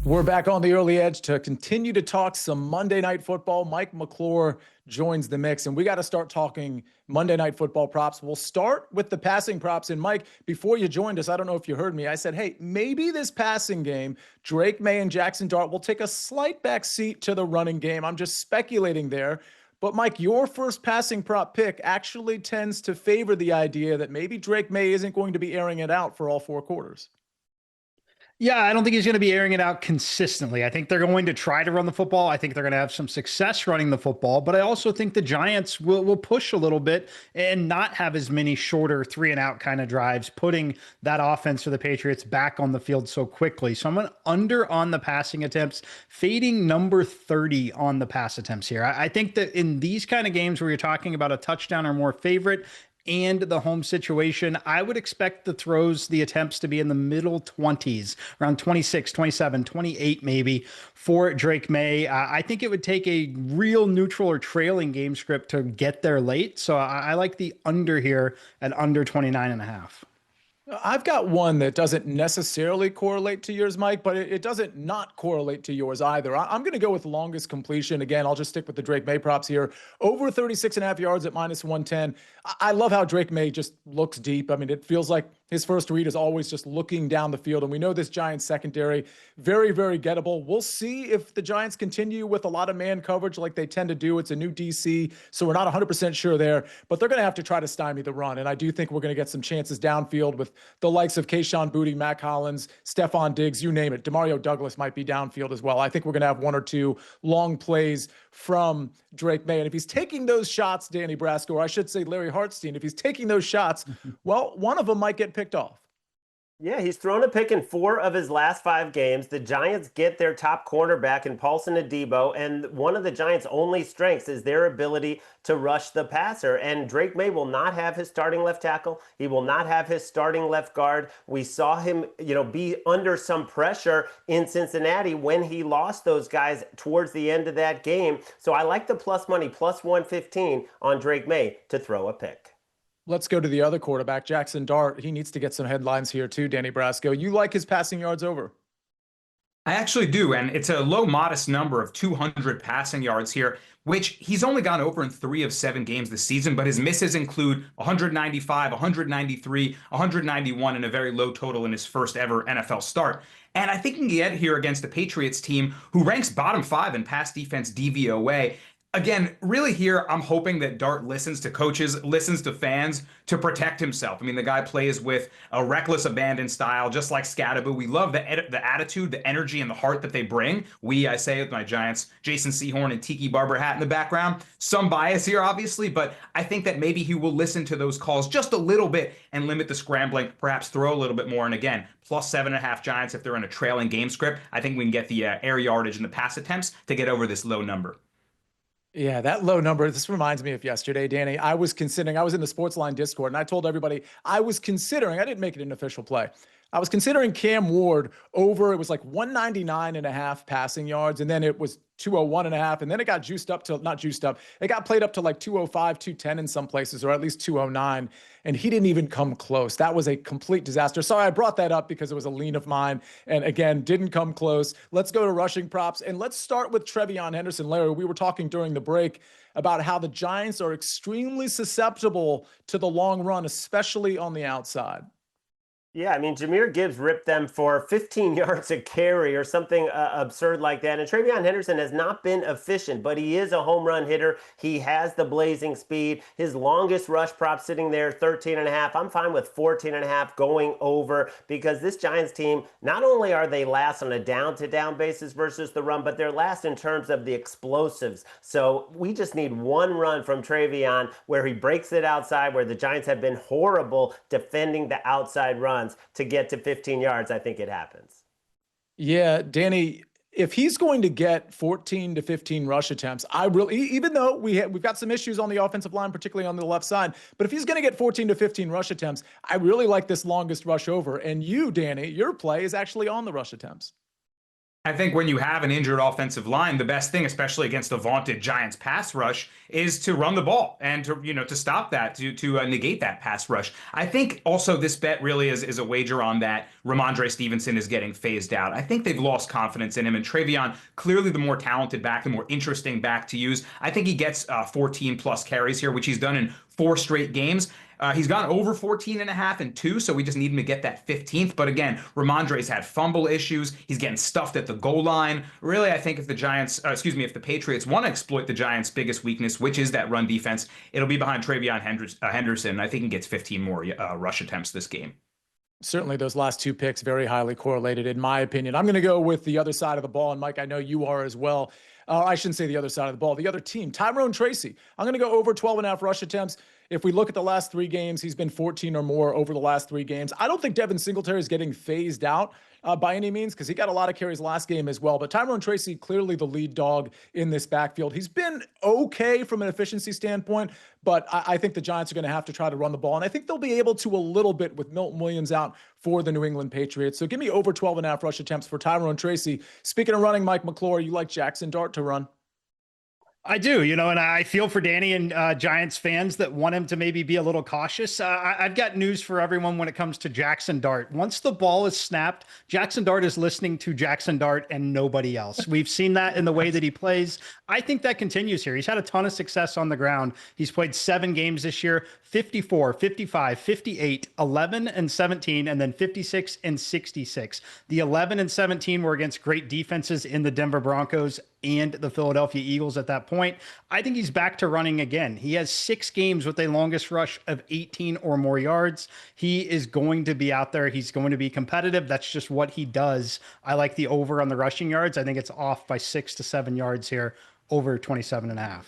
We're back on the early edge to continue to talk some Monday Night Football. Mike McClure joins the mix, and we got to start talking Monday Night Football props. We'll start with the passing props. And Mike, before you joined us, I don't know if you heard me. I said, hey, maybe this passing game, Drake May and Jackson Dart will take a slight back seat to the running game. I'm just speculating there. But Mike, your first passing prop pick actually tends to favor the idea that maybe Drake May isn't going to be airing it out for all four quarters. Yeah, I don't think he's going to be airing it out consistently. I think they're going to try to run the football. I think they're going to have some success running the football, but I also think the Giants will push a little bit and not have as many shorter 3-and-out kind of drives, putting that offense for the Patriots back on the field so quickly. So I'm going under on the passing attempts, fading number 30 on the pass attempts here. I think that in these kind of games where you're talking about a touchdown or more favorite, and the home situation, I would expect the throws, the attempts to be in the middle 20s, around 26, 27, 28 maybe for Drake May. I think it would take a real neutral or trailing game script to get there late. So I like the under here at under 29.5. I've got one that doesn't necessarily correlate to yours, Mike, but it doesn't not correlate to yours either. I'm going to go with longest completion. Again, I'll just stick with the Drake May props here. Over 36.5 yards at -110. I love how Drake May just looks deep. I mean, it feels like his first read is always just looking down the field. And we know this Giants secondary, very, very gettable. We'll see if the Giants continue with a lot of man coverage like they tend to do. It's a new DC, so we're not 100% sure there. But they're going to have to try to stymie the run. And I do think we're going to get some chances downfield with the likes of Kayshon Boutte, Mac Hollins, Stephon Diggs, you name it. Demario Douglas might be downfield as well. I think we're going to have one or two long plays from Drake May. And if he's taking those shots, Danny Brasco, or I should say Larry Hartstein, if he's taking those shots, well, one of them might get picked off. Yeah, he's thrown a pick in 4 of his last 5 games. The Giants get their top cornerback in Paulson Adebo, and one of the Giants' only strengths is their ability to rush the passer. And Drake May will not have his starting left tackle. He will not have his starting left guard. We saw him, be under some pressure in Cincinnati when he lost those guys towards the end of that game. So I like the plus money, plus 115 on Drake May to throw a pick. Let's go to the other quarterback, Jackson Dart. He needs to get some headlines here too, Danny Brasco. You like his passing yards over? I actually do, and it's a low, modest number of 200 passing yards here, which he's only gone over in 3 of 7 games this season, but his misses include 195, 193, 191, and a very low total in his first ever NFL start. And I think he can get here against the Patriots team, who ranks bottom 5 in pass defense DVOA. Again, really here, I'm hoping that Dart listens to coaches, listens to fans to protect himself. I mean, the guy plays with a reckless abandon style, just like Scatterbo. We love the attitude, the energy, and the heart that they bring. I say with my Giants, Jason Sehorn and Tiki Barber hat in the background. Some bias here, obviously, but I think that maybe he will listen to those calls just a little bit and limit the scrambling, perhaps throw a little bit more. And again, plus 7.5 Giants if they're in a trailing game script. I think we can get the air yardage and the pass attempts to get over this low number. Yeah, that low number, this reminds me of yesterday, Danny. I was in the SportsLine Discord, and I told everybody I didn't make it an official play. I was considering Cam Ward over, it was like 199.5 passing yards, and then it was 201.5, and then it got it got played up to like 205, 210 in some places, or at least 209, and he didn't even come close. That was a complete disaster. Sorry, I brought that up because it was a lean of mine, and again, didn't come close. Let's go to rushing props, and let's start with Trevion Henderson. Larry, we were talking during the break about how the Giants are extremely susceptible to the long run, especially on the outside. Yeah, I mean, Jahmyr Gibbs ripped them for 15 yards a carry or something absurd like that. And Trevion Henderson has not been efficient, but he is a home run hitter. He has the blazing speed. His longest rush prop sitting there, 13.5. I'm fine with 14.5 going over because this Giants team, not only are they last on a down-to-down basis versus the run, but they're last in terms of the explosives. So we just need one run from Trevion where he breaks it outside, where the Giants have been horrible defending the outside run. To get to 15 yards, I think it happens. Yeah, Danny, if he's going to get 14 to 15 rush attempts, even though we've got some issues on the offensive line, particularly on the left side, but if he's going to get 14 to 15 rush attempts, I really like this longest rush over. And you, Danny, your play is actually on the rush attempts. I think when you have an injured offensive line, the best thing, especially against the vaunted Giants pass rush, is to run the ball and to stop that, to negate that pass rush. I think also this bet really is a wager on that Ramondre Stevenson is getting phased out. I think they've lost confidence in him, and Travion, clearly the more talented back, the more interesting back to use. I think he gets 14 plus carries here, which he's done in 4 straight games. He's gone over 14 and a half in 2, so we just need him to get that 15th. But again, Ramondre's had fumble issues. He's getting stuffed at the goal line. Really, I think if if the Patriots want to exploit the Giants' biggest weakness, which is that run defense, it'll be behind Travion Henderson. I think he gets 15 more rush attempts this game. Certainly those last 2 picks very highly correlated, in my opinion. I'm going to go with the other side of the ball, and Mike, I know you are as well. I shouldn't say the other side of the ball, the other team. Tyrone Tracy. I'm going to go over 12.5 rush attempts. If we look at the last 3 games, he's been 14 or more over the last 3 games. I don't think Devin Singletary is getting phased out by any means, because he got a lot of carries last game as well. But Tyrone Tracy, clearly the lead dog in this backfield. He's been okay from an efficiency standpoint, but I think the Giants are going to have to try to run the ball. And I think they'll be able to a little bit with Milton Williams out for the New England Patriots. So give me over 12.5 rush attempts for Tyrone Tracy. Speaking of running, Mike McClure, you like Jackson Dart to run? I do, and I feel for Danny and Giants fans that want him to maybe be a little cautious. I've got news for everyone when it comes to Jackson Dart. Once the ball is snapped, Jackson Dart is listening to Jackson Dart and nobody else. We've seen that in the way that he plays. I think that continues here. He's had a ton of success on the ground. He's played 7 games this year, 54, 55, 58, 11 and 17, and then 56 and 66. The 11 and 17 were against great defenses in the Denver Broncos and the Philadelphia Eagles at that point. I think he's back to running again. He has 6 games with a longest rush of 18 or more yards. He is going to be out there. He's going to be competitive. That's just what he does. I like the over on the rushing yards. I think it's off by 6 to 7 yards here, over 27.5.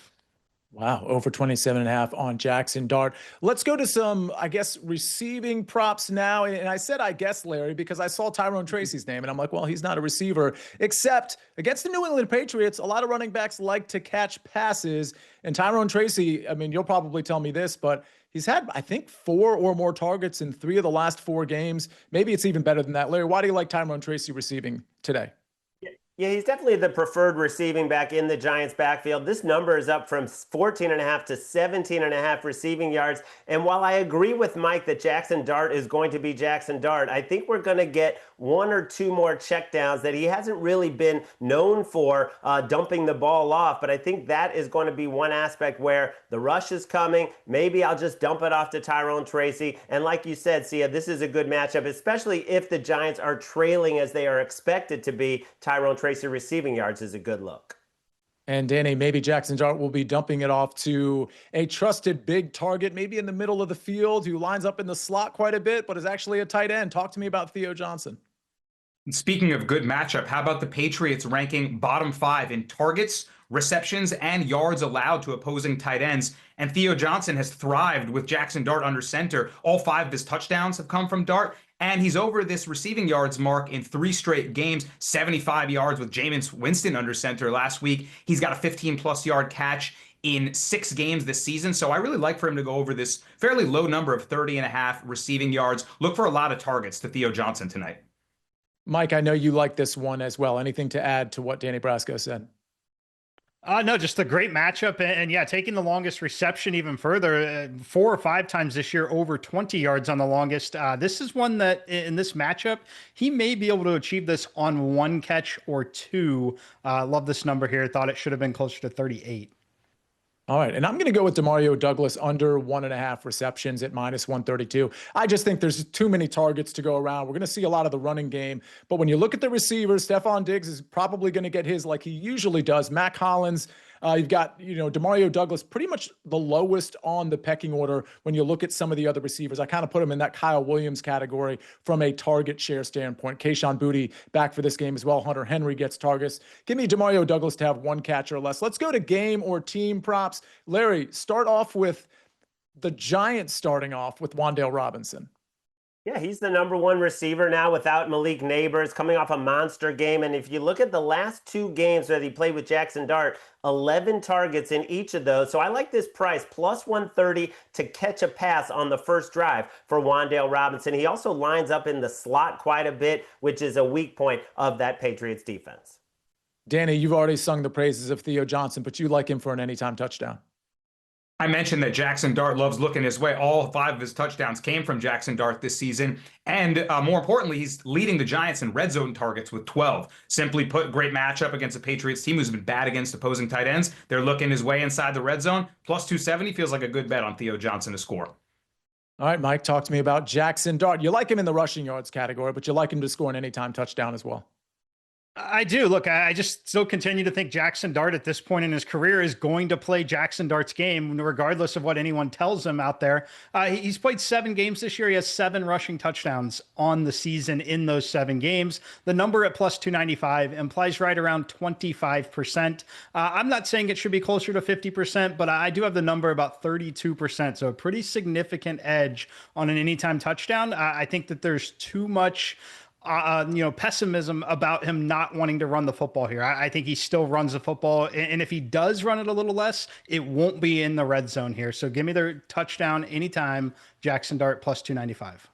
Wow, over 27.5 on Jackson Dart. Let's go to some, I guess, receiving props now. And I said, I guess, Larry, because I saw Tyrone Tracy's name, and I'm like, well, he's not a receiver, except against the New England Patriots, a lot of running backs like to catch passes. And Tyrone Tracy, I mean, you'll probably tell me this, but he's had, I think, 4 or more targets in 3 of the last 4 games. Maybe it's even better than that. Larry, why do you like Tyrone Tracy receiving today? Yeah, he's definitely the preferred receiving back in the Giants backfield. This number is up from 14.5 to 17.5 receiving yards. And while I agree with Mike that Jackson Dart is going to be Jackson Dart, I think we're going to get 1 or 2 more checkdowns that he hasn't really been known for, dumping the ball off. But I think that is going to be one aspect where the rush is coming. Maybe I'll just dump it off to Tyrone Tracy. And like you said, Sia, this is a good matchup, especially if the Giants are trailing as they are expected to be. Tyrone Tracy receiving yards is a good look. And Danny, maybe Jackson Dart will be dumping it off to a trusted big target, maybe in the middle of the field, who lines up in the slot quite a bit, but is actually a tight end. Talk to me about Theo Johnson. Speaking of good matchup, how about the Patriots ranking bottom 5 in targets, receptions, and yards allowed to opposing tight ends? And Theo Johnson has thrived with Jackson Dart under center. All 5 of his touchdowns have come from Dart. And he's over this receiving yards mark in 3 straight games, 75 yards with Jameis Winston under center last week. He's got a 15-plus yard catch in 6 games this season. So I really like for him to go over this fairly low number of 30.5 receiving yards. Look for a lot of targets to Theo Johnson tonight. Mike, I know you like this one as well. Anything to add to what Danny Brasco said? No, just a great matchup. And yeah, taking the longest reception even further, 4 or 5 times this year, over 20 yards on the longest. This is one that in this matchup, he may be able to achieve this on 1 catch or 2. Love this number here. Thought it should have been closer to 38. All right, and I'm going to go with Demario Douglas under 1.5 receptions at -132. I just think there's too many targets to go around. We're going to see a lot of the running game, but when you look at the receivers, Stephon Diggs is probably going to get his like he usually does. Mac Hollins, you've got Demario Douglas, pretty much the lowest on the pecking order when you look at some of the other receivers. I kind of put him in that Kyle Williams category from a target share standpoint. Kayshon Boutte back for this game as well. Hunter Henry gets targets. Give me Demario Douglas to have 1 catch or less. Let's go to game or team props. Larry, start off with the Giants starting off with Wan'Dale Robinson. Yeah, he's the number one receiver now without Malik Neighbors, coming off a monster game. And if you look at the last two games that he played with Jackson Dart, 11 targets in each of those. So I like this price, plus 130 to catch a pass on the first drive for Wan'Dale Robinson. He also lines up in the slot quite a bit, which is a weak point of that Patriots defense. Danny, you've already sung the praises of Theo Johnson, but you like him for an anytime touchdown. I mentioned that Jackson Dart loves looking his way. All 5 of his touchdowns came from Jackson Dart this season. And more importantly, he's leading the Giants in red zone targets with 12. Simply put, great matchup against a Patriots team who's been bad against opposing tight ends. They're looking his way inside the red zone. Plus 270 feels like a good bet on Theo Johnson to score. All right, Mike, talk to me about Jackson Dart. You like him in the rushing yards category, but you like him to score an anytime touchdown as well. I do. Look, I just still continue to think Jackson Dart at this point in his career is going to play Jackson Dart's game, regardless of what anyone tells him out there. He's played 7 games this year. He has 7 rushing touchdowns on the season in those 7 games. The number at plus 295 implies right around 25%. I'm not saying it should be closer to 50%, but I do have the number about 32%. So a pretty significant edge on an anytime touchdown. I think that there's too much pessimism about him not wanting to run the football here. I think he still runs the football. And if he does run it a little less, it won't be in the red zone here. So give me the touchdown anytime, Jackson Dart plus 295.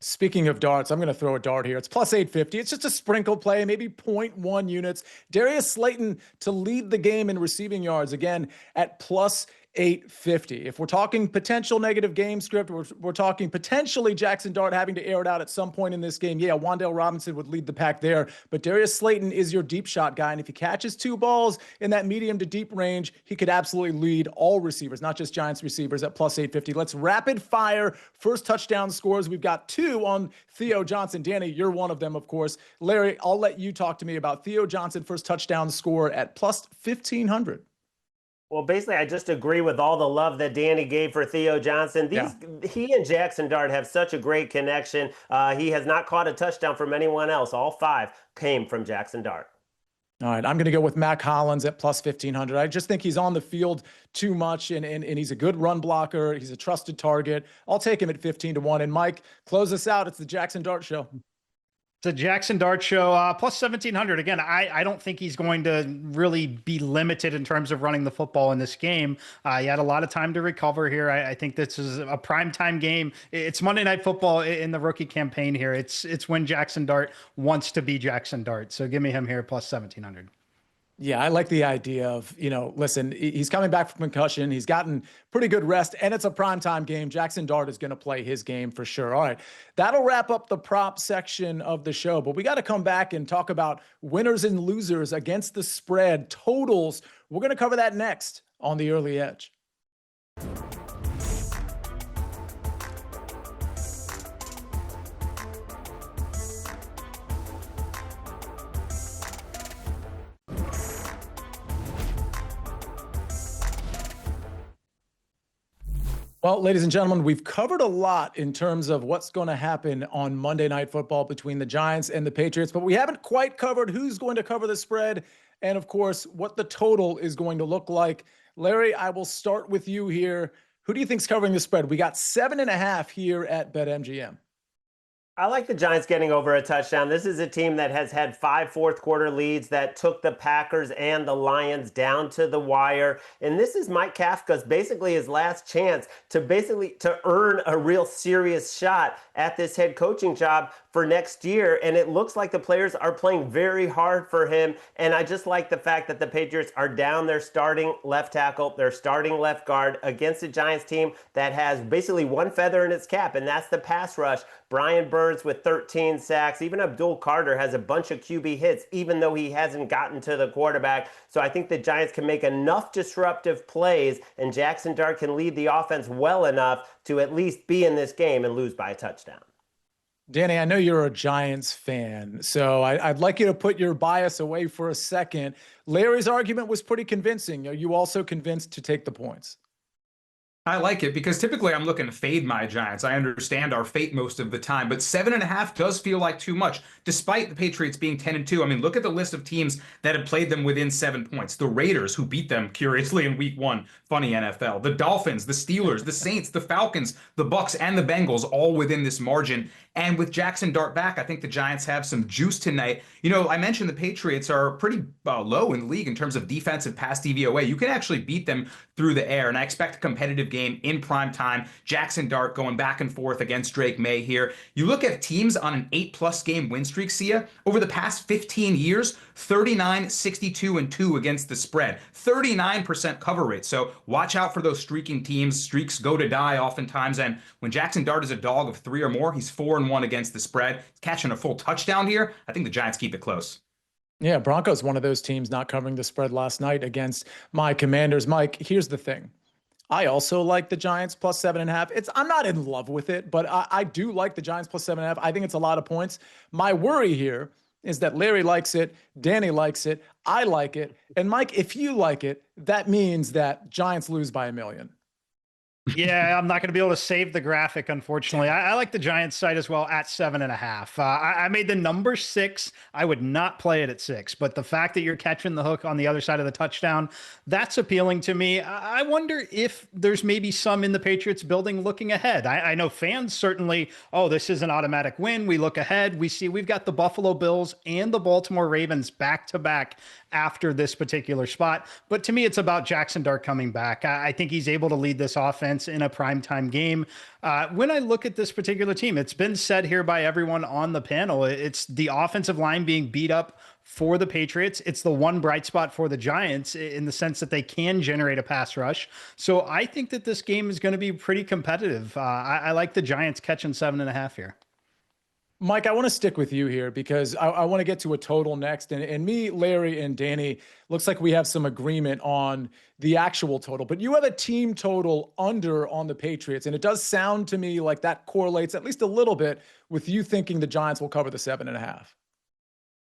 Speaking of darts, I'm going to throw a dart here. It's plus 850. It's just a sprinkle play, maybe 0.1 units. Darius Slayton to lead the game in receiving yards, again, at plus 850. If we're talking potential negative game script, we're talking potentially Jackson Dart having to air it out at some point in this game. Yeah, Wan'Dale Robinson would lead the pack there, but Darius Slayton is your deep shot guy, and if he catches 2 balls in that medium to deep range, he could absolutely lead all receivers, not just Giants receivers, at plus 850. Let's rapid fire first touchdown scores. We've got 2 on Theo Johnson. Danny, you're one of them, of course. Larry, I'll let you talk to me about Theo Johnson first touchdown score at plus 1,500. Well, basically, I just agree with all the love that Danny gave for Theo Johnson. He and Jackson Dart have such a great connection. He has not caught a touchdown from anyone else. All 5 came from Jackson Dart. All right, I'm going to go with Mac Hollins at plus 1,500. I just think he's on the field too much, and he's a good run blocker. He's a trusted target. I'll take him at 15-1. And Mike, close us out. It's the Jackson Dart Show. The Jackson Dart Show, plus 1,700. Again, I don't think he's going to really be limited in terms of running the football in this game. He had a lot of time to recover here. I think this is a primetime game. It's Monday Night Football in the rookie campaign here. It's when Jackson Dart wants to be Jackson Dart. So give me him here, plus 1,700. Yeah, I like the idea of, listen, he's coming back from concussion. He's gotten pretty good rest, and it's a primetime game. Jackson Dart is going to play his game for sure. All right, that'll wrap up the prop section of the show, but we got to come back and talk about winners and losers against the spread, totals. We're going to cover that next on The Early Edge. Well, ladies and gentlemen, we've covered a lot in terms of what's going to happen on Monday Night Football between the Giants and the Patriots, but we haven't quite covered who's going to cover the spread and, of course, what the total is going to look like. Larry, I will start with you here. Who do you think's covering the spread? We got 7.5 here at BetMGM. I like the Giants getting over a touchdown. This is a team that has had 5 fourth-quarter leads that took the Packers and the Lions down to the wire. And this is Mike Kafka's basically his last chance to earn a real serious shot at this head coaching job for next year. And it looks like the players are playing very hard for him. And I just like the fact that the Patriots are down their starting left tackle, their starting left guard against a Giants team that has basically one feather in its cap, and that's the pass rush. Brian Burns with 13 sacks. Even Abdul Carter has a bunch of QB hits, even though he hasn't gotten to the quarterback. So I think the Giants can make enough disruptive plays, and Jackson Dart can lead the offense well enough to at least be in this game and lose by a touchdown. Danny, I know you're a Giants fan, so I'd like you to put your bias away for a second. Larry's argument was pretty convincing. Are you also convinced to take the points? I like it because typically I'm looking to fade my Giants. I understand our fate most of the time, but 7.5 does feel like too much, despite the Patriots being 10-2. I mean, look at the list of teams that have played them within 7 points. The Raiders, who beat them curiously in week one. Funny NFL. The Dolphins, the Steelers, the Saints, the Falcons, the Bucks, and the Bengals all within this margin. And with Jackson Dart back, I think the Giants have some juice tonight. You know, I mentioned the Patriots are pretty low in the league in terms of defensive pass DVOA. You can actually beat them through the air, and I expect a competitive game in prime time. Jackson Dart going back and forth against Drake May here. You look at teams on an 8+ game win streak, Sia, over the past 15 years, 39, 62, and 2 against the spread, 39% cover rate. So watch out for those streaking teams. Streaks go to die oftentimes, and when Jackson Dart is a dog of 3 or more, he's 4-1 against the spread. He's catching a full touchdown here. I think the Giants keep it close. Yeah, Broncos, one of those teams not covering the spread last night against my Commanders. Mike, here's the thing. I also like the Giants plus 7.5. I'm not in love with it, but I do like the Giants plus 7.5. I think it's a lot of points. My worry here is that Larry likes it, Danny likes it, I like it, and Mike, if you like it, that means that Giants lose by 1 million. Yeah, I'm not going to be able to save the graphic, unfortunately. I like the Giants side as well at 7.5. I made the number 6. I would not play it at 6, but the fact that you're catching the hook on the other side of the touchdown, that's appealing to me. I wonder if there's maybe some in the Patriots building looking ahead. I know fans certainly, oh, this is an automatic win. We look ahead. We see we've got the Buffalo Bills and the Baltimore Ravens back to back after this particular spot. But to me, it's about Jackson Dart coming back. I think he's able to lead this offense in a primetime game. When I look at this particular team, it's been said here by everyone on the panel, it's the offensive line being beat up for the Patriots. It's the one bright spot for the Giants in the sense that they can generate a pass rush. So I think that this game is going to be pretty competitive. I like the Giants catching 7.5 here. Mike, I want to stick with you here because I want to get to a total next. And me, Larry, and Danny, looks like we have some agreement on the actual total. But you have a team total under on the Patriots. And it does sound to me like that correlates at least a little bit with you thinking the Giants will cover the 7.5.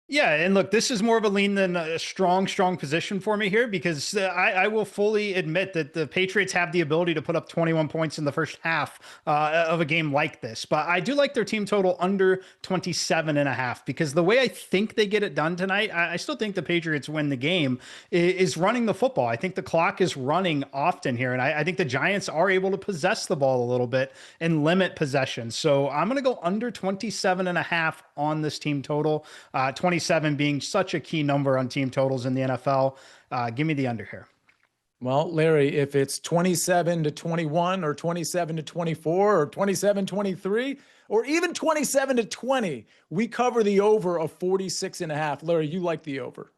Yeah, and look, this is more of a lean than a strong position for me here because I will fully admit that the Patriots have the ability to put up 21 points in the first half of a game like this. But I do like their team total under 27.5 because the way I think they get it done tonight, I still think the Patriots win the game, is running the football. I think the clock is running often here, and I think the Giants are able to possess the ball a little bit and limit possession. So I'm going to go under 27.5 on this team total. 27 being such a key number on team totals in the NFL. Give me the under here. Well, Larry, if it's 27-21 or 27-24 or 27-23 or even 27-20, we cover the over of 46.5. Larry, you like the over.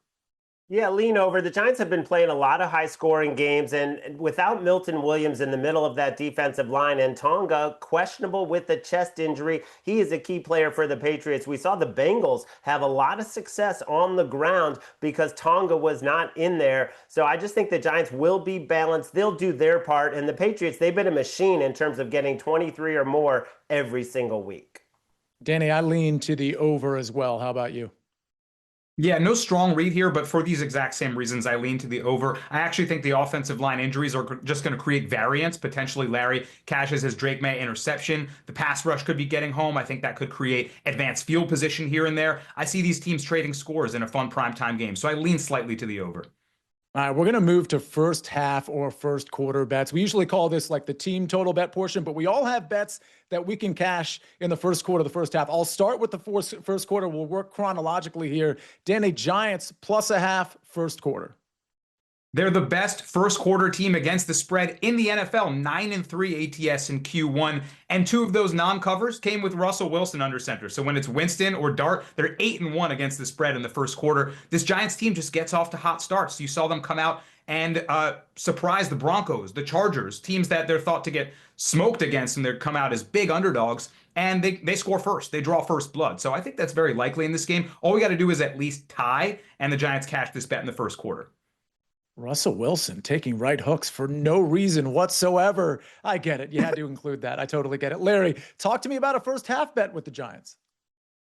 Yeah, lean over. The Giants have been playing a lot of high-scoring games, and without Milton Williams in the middle of that defensive line, and Tonga questionable with the chest injury, he is a key player for the Patriots. We saw the Bengals have a lot of success on the ground because Tonga was not in there. So I just think the Giants will be balanced. They'll do their part, and the Patriots, they've been a machine in terms of getting 23 or more every single week. Danny, I lean to the over as well. How about you? Yeah, no strong read here, but for these exact same reasons, I lean to the over. I actually think the offensive line injuries are just going to create variance. Potentially, Larry cashes his Drake May interception. The pass rush could be getting home. I think that could create advanced field position here and there. I see these teams trading scores in a fun primetime game, so I lean slightly to the over. All right, we're going to move to first half or first quarter bets. We usually call this like the team total bet portion, but we all have bets that we can cash in the first quarter, the first half. I'll start with the first quarter. We'll work chronologically here. Danny, Giants plus a half first quarter. They're the best first quarter team against the spread in the NFL, 9-3 ATS in Q1. And 2 of those non-covers came with Russell Wilson under center. So when it's Winston or Dart, they're 8-1 against the spread in the first quarter. This Giants team just gets off to hot starts. You saw them come out and surprise the Broncos, the Chargers, teams that they're thought to get smoked against, and they come out as big underdogs. And they score first. They draw first blood. So I think that's very likely in this game. All we got to do is at least tie, and the Giants cash this bet in the first quarter. Russell Wilson taking right hooks for no reason whatsoever. I get it. You had to include that. I totally get it. Larry, talk to me about a first half bet with the Giants.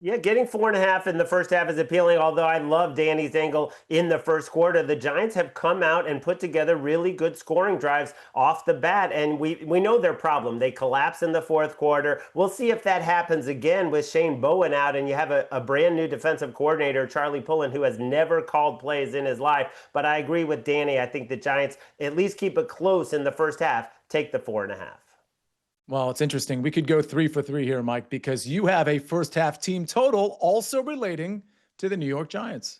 Yeah, getting 4.5 in the first half is appealing, although I love Danny's angle in the first quarter. The Giants have come out and put together really good scoring drives off the bat, and we know their problem. They collapse in the fourth quarter. We'll see if that happens again with Shane Bowen out, and you have a brand new defensive coordinator, Charlie Pullen, who has never called plays in his life. But I agree with Danny. I think the Giants at least keep it close in the first half. Take the 4.5. Well, it's interesting. We could go 3 for 3 here, Mike, because you have a first half team total also relating to the New York Giants.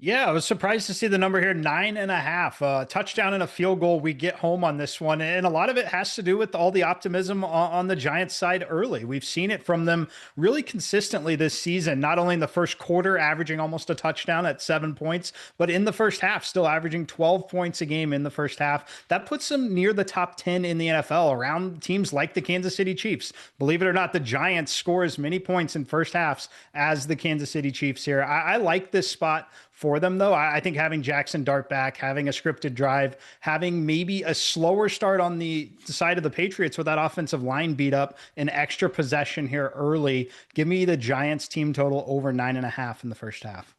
Yeah, I was surprised to see the number here, 9.5. Touchdown and a field goal. We get home on this one. And a lot of it has to do with all the optimism on the Giants side early. We've seen it from them really consistently this season, not only in the first quarter, averaging almost a touchdown at 7 points, but in the first half, still averaging 12 points a game in the first half. That puts them near the top 10 in the NFL, around teams like the Kansas City Chiefs. Believe it or not, the Giants score as many points in first halves as the Kansas City Chiefs here. I like this spot for them, though. I think having Jackson Dart back, having a scripted drive, having maybe a slower start on the side of the Patriots with that offensive line beat up, an extra possession here early. Give me the Giants team total over 9.5 in the first half.